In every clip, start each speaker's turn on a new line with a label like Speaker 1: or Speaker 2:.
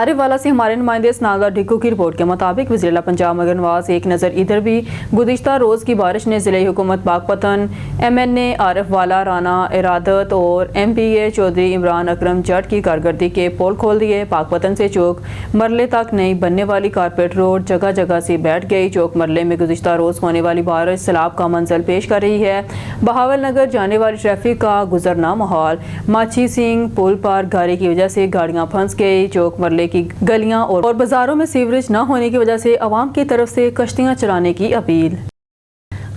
Speaker 1: عارف والا سے ہمارے نمائندے سناگر ڈھکو کی رپورٹ کے مطابق وزیر پنجاب مگر نواز ایک نظر ادھر بھی گزشتہ روز کی بارش نے ضلعی حکومت پاک پتن MNA عارف والا رانا ارادت اور MPA چودھری عمران اکرم جٹ کی کارکردگی کے پول کھول دیے۔ پاک پتن سے چوک مرلے تک نئی بننے والی کارپیٹ روڈ جگہ جگہ سے بیٹھ گئی۔ چوک مرلے میں گزشتہ روز ہونے والی بارش سیلاب کا منظر پیش کر رہی ہے۔ بہاول نگر جانے والی ٹریفک کا گزرنا ماحول ماچھی سنگھ پل پر گارے کی وجہ سے گاڑیاں پھنس گئی۔ چوک مرلے کی گلیاں اور بازاروں میں سیوریج نہ ہونے کی وجہ سے عوام کی طرف سے کشتیاں چلانے کی اپیل۔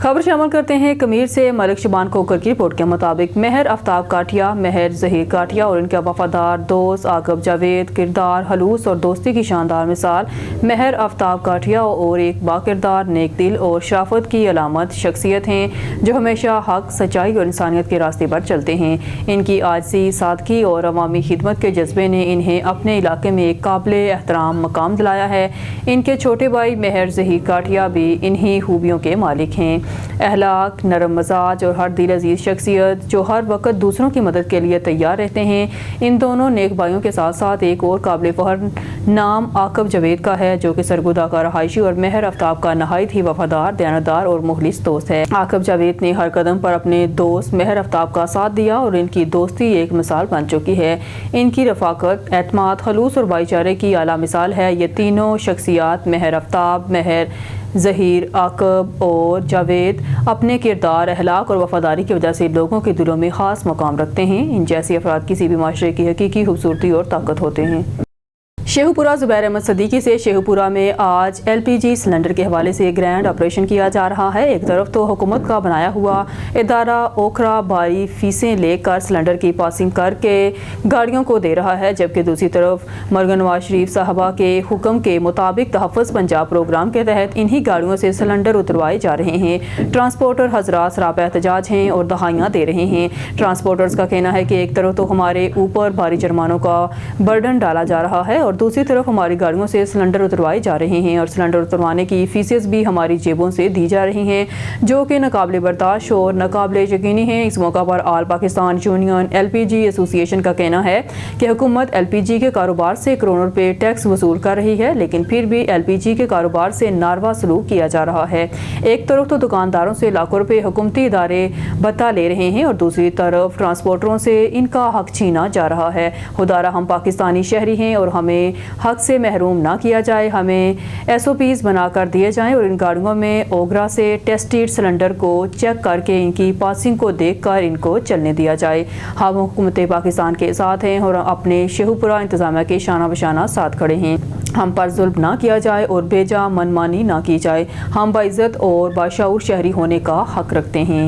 Speaker 1: خبر شامل کرتے ہیں کمیر سے ملک شبان کھوکر کی رپورٹ کے مطابق مہر آفتاب کاٹیا، مہر ظہیر کاٹیا اور ان کا وفادار دوست عاقب جاوید کردار خلوص اور دوستی کی شاندار مثال۔ مہر آفتاب کاٹیا اور ایک باکردار نیک دل اور شرافت کی علامت شخصیت ہیں جو ہمیشہ حق، سچائی اور انسانیت کے راستے پر چلتے ہیں۔ ان کی عاجزی، سادگی اور عوامی خدمت کے جذبے نے انہیں اپنے علاقے میں ایک قابل احترام مقام دلایا ہے۔ ان کے چھوٹے بھائی مہر ظہیر کاٹیا بھی انہی خوبیوں کے مالک ہیں۔ اخلاق، نرم مزاج اور ہر دل عزیز شخصیت جو ہر وقت دوسروں کی مدد کے لیے تیار رہتے ہیں۔ ان دونوں نیک بھائیوں کے ساتھ ساتھ ایک اور قابل فخر نام عاقب جاوید کا ہے جو کہ سرگودا کا رہائشی اور مہر آفتاب کا نہایت ہی وفادار، دیانتدار اور مخلص دوست ہے۔ عاقب جاوید نے ہر قدم پر اپنے دوست مہر آفتاب کا ساتھ دیا اور ان کی دوستی ایک مثال بن چکی ہے۔ ان کی رفاقت، اعتماد، خلوص اور بھائی چارے کی اعلیٰ مثال ہے۔ یہ تینوں شخصیات مہر آفتاب، مہر ظہیر، عاقب اور جاوید اپنے کردار، اخلاق اور وفاداری کی وجہ سے لوگوں کے دلوں میں خاص مقام رکھتے ہیں۔ ان جیسے افراد کسی بھی معاشرے کی حقیقی خوبصورتی اور طاقت ہوتے ہیں۔ شیخوپورہ زبیر احمد صدیقی سے شیخوپورہ میں آج LPG سلنڈر کے حوالے سے گرینڈ آپریشن کیا جا رہا ہے۔ ایک طرف تو حکومت کا بنایا ہوا ادارہ اوکھرا بھاری فیسیں لے کر سلنڈر کی پاسنگ کر کے گاڑیوں کو دے رہا ہے، جبکہ دوسری طرف مرگن نواز شریف صاحبہ کے حکم کے مطابق تحفظ پنجاب پروگرام کے تحت انہی گاڑیوں سے سلنڈر اتروائے جا رہے ہیں۔ ٹرانسپورٹر حضرات سراپا احتجاج ہیں اور دہائیاں دے رہے ہیں۔ ٹرانسپورٹرز کا کہنا ہے کہ ایک طرف تو ہمارے اوپر بھاری جرمانوں کا برڈن ڈالا جا رہا ہے اور دوسری طرف ہماری گاڑیوں سے سلنڈر اتروائے جا رہے ہیں اور سلنڈر اتروانے کی فیسز بھی ہماری جیبوں سے دی جا رہی ہیں جو کہ ناقابل برداشت اور ناقابل یقینی ہیں۔ اس موقع پر آل پاکستان یونین LPG ایسوسی ایشن کا کہنا ہے کہ حکومت LPG کے کاروبار سے کروڑوں روپے ٹیکس وصول کر رہی ہے، لیکن پھر بھی LPG کے کاروبار سے ناروا سلوک کیا جا رہا ہے۔ ایک طرف تو دکانداروں سے لاکھوں روپے حکومتی ادارے بتا لے رہے ہیں اور دوسری طرف ٹرانسپورٹروں سے ان کا حق چھینا جا رہا ہے۔ خدارہ ہم پاکستانی شہری ہیں اور ہمیں حق سے محروم نہ کیا جائے، ہمیں SOPs بنا کر دیے جائیں اور ان گاڑیوں میں اوگرا سے ٹیسٹڈ سلنڈر کو چیک کر کے ان کی پاسنگ کو دیکھ کر ان کو چلنے دیا جائے۔ ہم حکومت پاکستان کے ساتھ ہیں اور اپنے شیخوپورہ انتظامیہ کے شانہ بشانہ ساتھ کھڑے ہیں۔ ہم پر ظلم نہ کیا جائے اور بے جا منمانی نہ کی جائے۔ ہم باعزت اور باشعور شہری ہونے کا حق رکھتے ہیں۔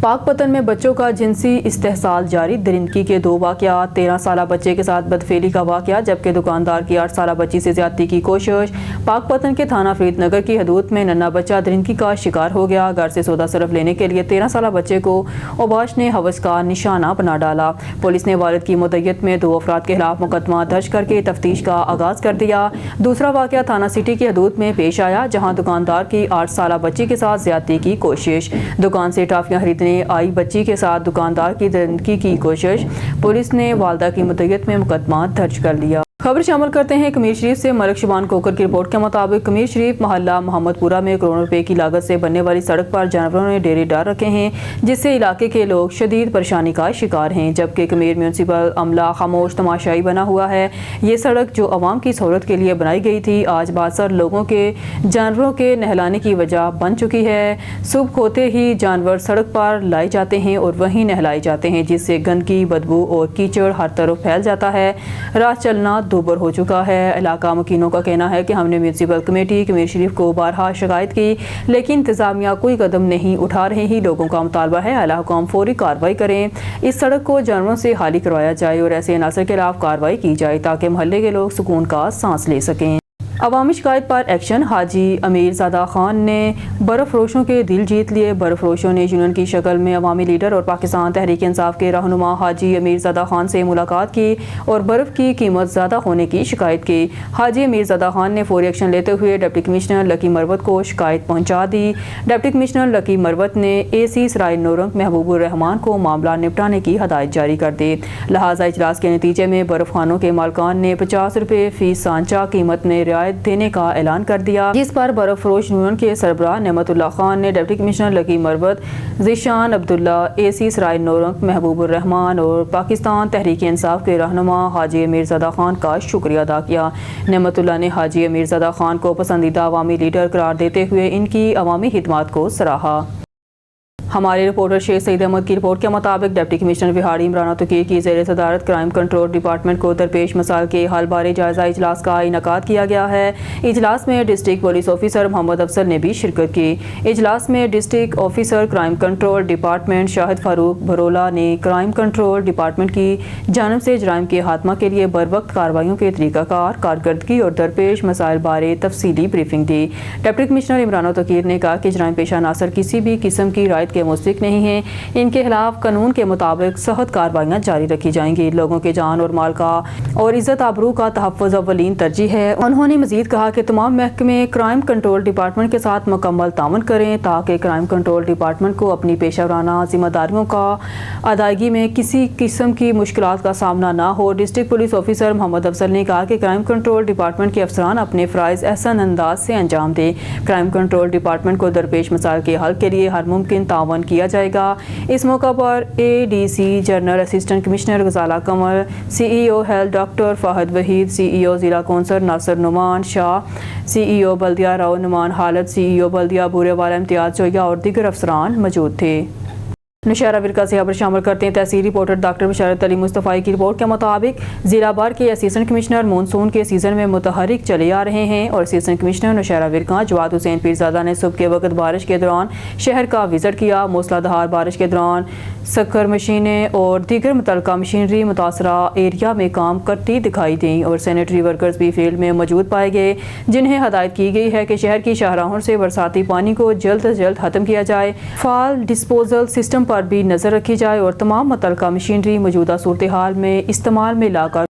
Speaker 1: پاک پتن میں بچوں کا جنسی استحصال جاری، درندگی کے 2 واقعات، 13 سالہ بچے کے ساتھ بدفعلی کا واقعہ جبکہ دکاندار کی 8 سالہ بچی سے زیادتی کی کوشش۔ پاک پتن کے تھانہ فرید نگر کی حدود میں ننھا بچہ درندگی کا شکار ہو گیا۔ گھر سے سودا صرف لینے کے لیے 13 سالہ بچے کو اوباش نے ہوس کا نشانہ بنا ڈالا۔ پولیس نے والد کی مدعیت میں 2 افراد کے خلاف مقدمہ درج کر کے تفتیش کا آغاز کر دیا۔ دوسرا واقعہ تھانہ سٹی کی حدود میں پیش آیا جہاں دکاندار کی 8 سالہ بچی کے ساتھ زیادتی کی کوشش۔ دکان سے ٹافیاں خریدنے آئی بچی کے ساتھ دکاندار کی درندگی کی کوشش، پولیس نے والدہ کی مدعیت میں مقدمہ درج کر لیا۔ خبر شامل کرتے ہیں کمیر شریف سے ملک شبان کھوکر کی رپورٹ کے مطابق کمیر شریف محلہ محمد پورہ میں کروڑوں روپے کی لاگت سے بننے والی سڑک پر جانوروں نے ڈیرے ڈال رکھے ہیں جس سے علاقے کے لوگ شدید پریشانی کا شکار ہیں، جبکہ کمیر میونسپل عملہ خاموش تماشائی بنا ہوا ہے۔ یہ سڑک جو عوام کی سہولت کے لیے بنائی گئی تھی آج باثر لوگوں کے جانوروں کے نہلانے کی وجہ بن چکی ہے۔ صبح ہوتے ہی جانور سڑک پر لائے جاتے ہیں اور وہیں نہلائے جاتے ہیں جس سے گندگی، بدبو اور کیچڑ ہر طرف پھیل جاتا ہے۔ راہ چلنا دوبر ہو چکا ہے۔ علاقہ مکینوں کا کہنا ہے کہ ہم نے میونسپل کمیٹی کمیر شریف کو بارہا شکایت کی لیکن انتظامیہ کوئی قدم نہیں اٹھا رہے ہی۔ لوگوں کا مطالبہ ہے اعلیٰ حکام فوری کارروائی کریں، اس سڑک کو جانوروں سے خالی کروایا جائے اور ایسے عناصر کے خلاف کارروائی کی جائے تاکہ محلے کے لوگ سکون کا سانس لے سکیں۔ عوامی شکایت پر ایکشن، حاجی امیر زادہ خان نے برف فروشوں کے دل جیت لیے۔ برف فروشوں نے یونین کی شکل میں عوامی لیڈر اور پاکستان تحریک انصاف کے رہنما حاجی امیر زادہ خان سے ملاقات کی اور برف کی قیمت زیادہ ہونے کی شکایت کی۔ حاجی امیر زادہ خان نے فوری ایکشن لیتے ہوئے ڈپٹی کمشنر لکی مروت کو شکایت پہنچا دی۔ ڈپٹی کمشنر لکی مروت نے اے سی سرائے نورنگ محبوب الرحمان کو معاملہ نپٹانے کی ہدایت جاری کر دی۔ لہٰذا اجلاس کے نتیجے میں برف خانوں کے مالکان نے 50 روپے فی سانچہ قیمت میں رعایت دینے کا اعلان کر دیا، جس پر برف فروش یونین کے سربراہ نعمت اللہ خان نے ڈپٹی کمشنر لکی مروت، ذیشان عبداللہ، اے سی سرائے نورنگ محبوب الرحمان اور پاکستان تحریک انصاف کے رہنما حاجی امیر زادہ خان کا شکریہ ادا کیا۔ نعمت اللہ نے حاجی امیر زادہ خان کو پسندیدہ عوامی لیڈر قرار دیتے ہوئے ان کی عوامی خدمات کو سراہا۔ ہمارے رپورٹر شیخ سعید احمد کی رپورٹ کے مطابق ڈپٹی کمشنر وہاڑی عمران توقیر کی زیر صدارت کرائم کنٹرول ڈپارٹمنٹ کو درپیش مسائل کے حل بارے جائزہ اجلاس کا انعقاد کیا گیا ہے۔ اجلاس میں district police officer Muhammad Afzal نے بھی شرکت کی۔ اجلاس میں district officer crime control department Shahid Farooq Bharola نے کرائم کنٹرول ڈپارٹمنٹ کی جانب سے جرائم کے خاتمہ کے لیے بروقت کارروائیوں کے طریقہ کار، کارکردگی اور درپیش مسائل بارے تفصیلی بریفنگ دی۔ ڈپٹی کمشنر عمران توقیر نے کہا کہ جرائم پیشہ عناصر کسی بھی قسم کی رعایت کے مستحق نہیں ہیں، ان کے خلاف قانون کے مطابق سخت کارروائیاں جاری رکھی جائیں گی۔ لوگوں کے جان اور مال کا اور عزت آبرو کا تحفظ اولین ترجیح ہے۔ انہوں نے مزید کہا کہ تمام محکمے کرائم کنٹرول ڈپارٹمنٹ کے ساتھ مکمل تعاون کریں تاکہ کرائم کنٹرول ڈپارٹمنٹ کو اپنی پیشہ ورانہ ذمہ داریوں کا ادائیگی میں کسی قسم کی مشکلات کا سامنا نہ ہو۔ District police officer Muhammad Afzal نے کہا کہ کرائم کنٹرول ڈپارٹمنٹ کے افسران اپنے فرائض احسن انداز سے انجام دیں۔ کرائم کنٹرول ڈپارٹمنٹ کو درپیش مسائل کے حل کے لیے ہر ممکن تعاون کیا جائے گا۔ اس موقع پر A D C general assistant commissioner Ghazala Qamar, C E O health doctor Fahad Waheed, C E O ضلع کونسل ناصر نعمان شاہ، سی ای او بلدیہ راؤ نعمان حالت، سی ای او بلدیہ بورے والا امتیاز جویا اور دیگر افسران موجود تھے۔ نشارہ ورقہ سے خبر شامل کرتے ہیں تحصیل رپورٹر ڈاکٹر بشارت علی مصطفی کی رپورٹ کے مطابق ضلع بار کے اسسٹنٹ کمشنر مونسون کے سیزن میں متحرک چلے آ رہے ہیں اور اسسٹنٹ کمشنر نشارہ ورقہ جواد حسین پیرزادہ نے صبح کے وقت بارش کے دوران شہر کا وزٹ کیا۔ موسلا دھار بارش کے دوران سکر مشینیں اور دیگر متعلقہ مشینری متاثرہ ایریا میں کام کرتی دکھائی دیں اور سینیٹری ورکرز بھی فیلڈ میں موجود پائے گئے، جنہیں ہدایت کی گئی ہے کہ شہر کی شاہراہوں سے برساتی پانی کو جلد از جلد ختم کیا جائے، فعال ڈسپوزل سسٹم پر بھی نظر رکھی جائے اور تمام متعلقہ مشینری موجودہ صورتحال میں استعمال میں لا کر۔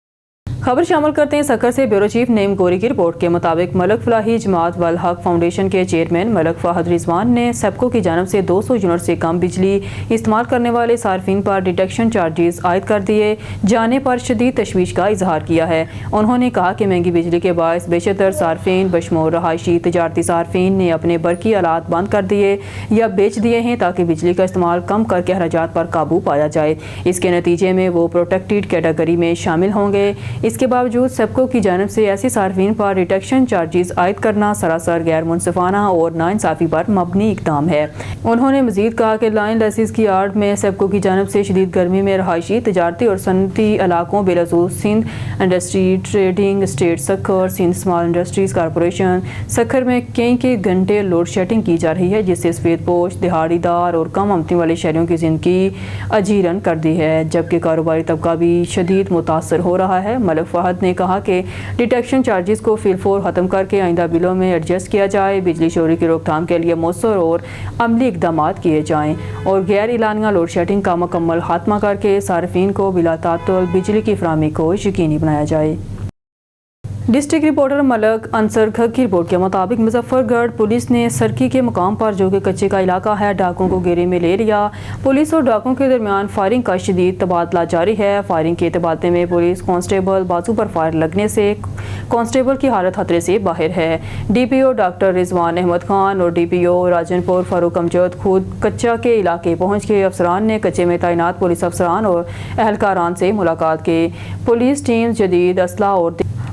Speaker 1: خبر شامل کرتے ہیں سکر سے بیورو چیف نعیم گوری کی رپورٹ کے مطابق ملک فلاحی جماعت والحق فاؤنڈیشن کے چیئرمین ملک فہد رضوان نے سیپکو کی جانب سے 200 یونٹ سے کم بجلی استعمال کرنے والے صارفین پر ڈیڈکشن چارجز عائد کر دیے جانے پر شدید تشویش کا اظہار کیا ہے۔ انہوں نے کہا کہ مہنگی بجلی کے باعث بیشتر صارفین بشمول رہائشی تجارتی صارفین نے اپنے برقی آلات بند کر دیے یا بیچ دیے ہیں تاکہ بجلی کا استعمال کم کر کے اخراجات پر قابو پایا جائے۔ اس کے نتیجے میں وہ پروٹیکٹڈ کیٹیگری میں شامل ہوں گے۔ اس کے باوجود سیپکو کی جانب سے ایسے صارفین پر ریڈکشن چارجز عائد کرنا سراسر غیر منصفانہ اور ناانصافی پر مبنی اقدام ہے۔ انہوں نے مزید کہا کہ لائن لیسز کی آڑ میں سیپکو کی جانب سے شدید گرمی میں رہائشی تجارتی اور صنعتی علاقوں بالخصوص Sindh industry trading state Sukkur, Sindh small industries corporation Sukkur میں کئی گھنٹے لوڈ شیڈنگ کی جا رہی ہے، جس سے سفید پوش، دہاڑی دار اور کم آمدنی والے شہریوں کی زندگی اجیرن کر دی ہے، جبکہ کاروباری طبقہ بھی شدید متاثر ہو رہا ہے۔ ملک فہد نے کہا کہ ڈیٹیکشن چارجز کو فی الفور ختم کر کے آئندہ بلوں میں ایڈجسٹ کیا جائے، بجلی چوری کی روک تھام کے لیے مؤثر اور عملی اقدامات کیے جائیں اور غیر اعلانیہ لوڈ شیڈنگ کا مکمل خاتمہ کر کے صارفین کو بلا تعطل بجلی کی فراہمی کو یقینی بنایا جائے۔ ڈسٹرکٹ رپورٹر ملک انصر گھگ کی رپورٹ کے مطابق مظفر گڑھ پولیس نے سرکی کے مقام پر جو کہ کچے کا علاقہ ہے ڈاکوں کو گھیرے میں لے لیا۔ پولیس اور ڈاکوں کے درمیان فائرنگ کا شدید تبادلہ جاری ہے۔ فائرنگ کے تبادلے میں پولیس کانسٹیبل بازو پر فائر لگنے سے کانسٹیبل کی حالت خطرے سے باہر ہے۔ ڈی پی او ڈاکٹر رضوان احمد خان اور ڈی پی او راجن پور فاروق امجد خود کچا کے علاقے پہنچ کے افسران نے کچے میں تعینات پولیس افسران اور اہلکاران سے ملاقات کی۔ پولیس ٹیم جدید اسلحہ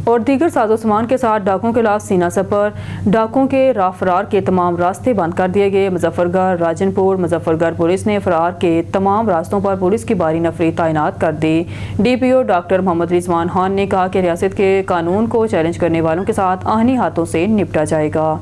Speaker 1: اور دیگر ساز و سامان کے ساتھ ڈاکوں کے خلاف سینہ سپر، ڈاکوں کے راہ فرار کے تمام راستے بند کر دیے گئے۔ مظفر گڑھ، راجن پور، مظفر گڑھ پولیس نے فرار کے تمام راستوں پر پولیس کی بھاری نفری تعینات کر دی۔ ڈی پی او ڈاکٹر محمد رضوان خان نے کہا کہ ریاست کے قانون کو چیلنج کرنے والوں کے ساتھ آہنی ہاتھوں سے نپٹا جائے گا۔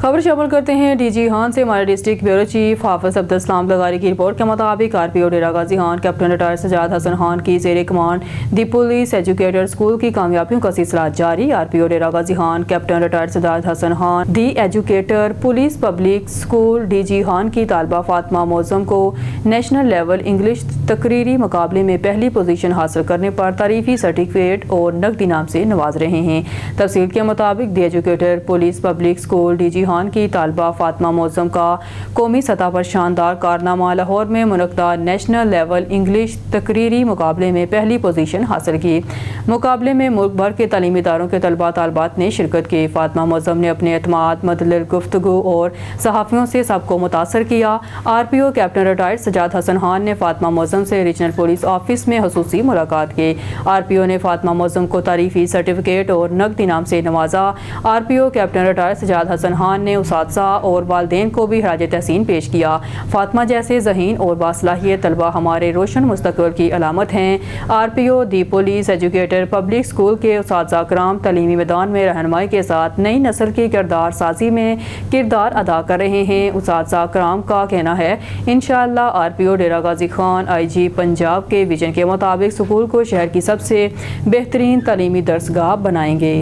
Speaker 1: خبر شامل کرتے ہیں ڈی جی خان سے. ہمارے ڈسٹرکٹ بیورو چیف حافظ عبدالسلام لغاری کی رپورٹ کے مطابق R P O Dera Ghazi Khan captain retire Sajjad Hassan Khan کی زیر command the police educator school کی کامیابیوں کا سلسلہ جاری. R P O Dera Ghazi Khan captain retire Sajjad Hassan Khan the educator police public school D G Khan کی طالبہ فاطمہ معظم کو نیشنل لیول انگلش تقریری مقابلے میں پہلی پوزیشن حاصل کرنے پر تعریفی سرٹیفکیٹ اور نقدی انعام سے نواز رہے ہیں. تفصیل کے مطابق the educator police public school D G Khan کی طالبہ فاطمہ معظم کا قومی سطح پر شاندار کارنامہ لاہور میں منعقدہ نیشنل لیول انگلش تقریری مقابلے میں پہلی پوزیشن حاصل کی. مقابلے میں ملک بھر کے تعلیمی اداروں کے طلبہ طالبات نے شرکت کی. فاطمہ معظم نے اپنے اعتماد، مدلل گفتگو اور صحافیوں سے سب کو متاثر کیا. Are P O captain retired Sajjad Hassan Khan نے فاطمہ معظم سے ریجنل پولیس آفس میں خصوصی ملاقات کی. آر پی او نے فاطمہ معظم کو تعریفی سرٹیفکیٹ اور نقد انعام سے نوازا. Are P O captain retired Sajjad Hassan Khan نے اساتذہ اور والدین کو بھی خراج تحسین پیش کیا. فاطمہ جیسے ذہین اور باصلاحیت طلبہ ہمارے روشن مستقبل کی علامت ہیں. Are P O the police educator public school کے اساتذہ کرام تعلیمی میدان میں رہنمائی کے ساتھ نئی نسل کی کردار سازی میں کردار ادا کر رہے ہیں. اساتذہ کرام کا کہنا ہے انشاءاللہ are P O Dera Ghazi Khan آئی جی پنجاب کے ویژن کے مطابق اسکول کو شہر کی سب سے بہترین تعلیمی درسگاہ بنائیں گے.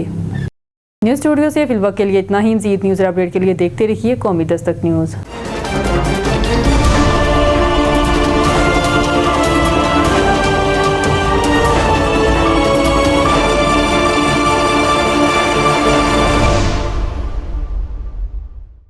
Speaker 1: نیوز اسٹوڈیو سے فی الوقت کے لیے اتنا ہی. مزید نیوز اپڈیٹ کے لیے دیکھتے رہیے قومی دستک نیوز.